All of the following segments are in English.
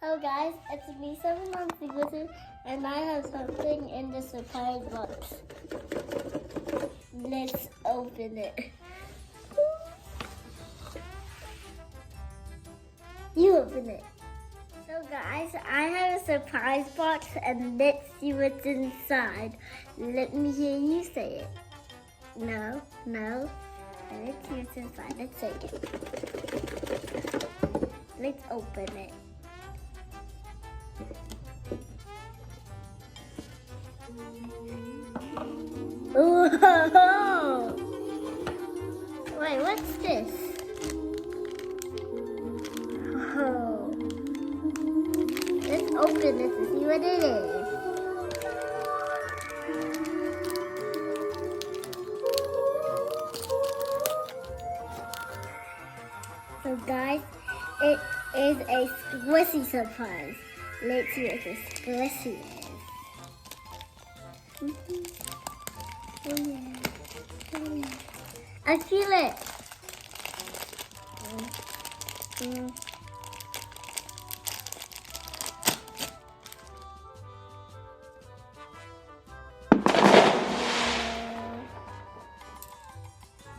Hello guys, it's me 7 months ago and I have something in the surprise box. Let's open it. You open it. So guys, I have a surprise box and let's see what's inside. Let me hear you say it. No. And let's see what's inside. Let's say it. Let's open it. Whoa! Wait, what's this? Oh. Let's open this to see what it is. So guys, it is a squishy surprise. Let's see what the squishy is. Oh yeah. I feel it.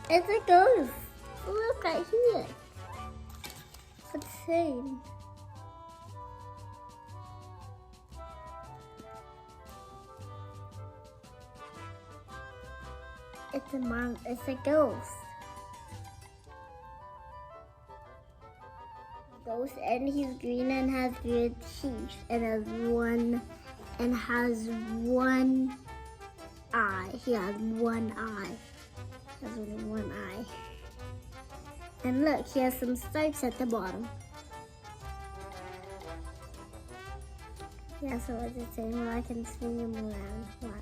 It's a ghost. Look right here. It's the same. It's a ghost. Ghost, and he's green and has red teeth and has one eye. He has one eye. He has only one eye. And look, he has some stripes at the bottom. Yeah, so it's the same. I can swing him around once.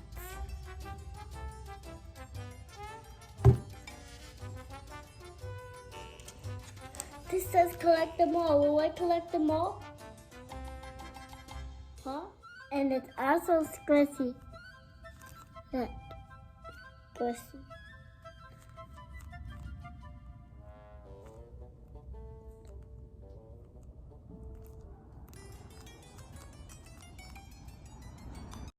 This says collect them all. Will I collect them all? Huh? And it's also squishy. Look, squishy.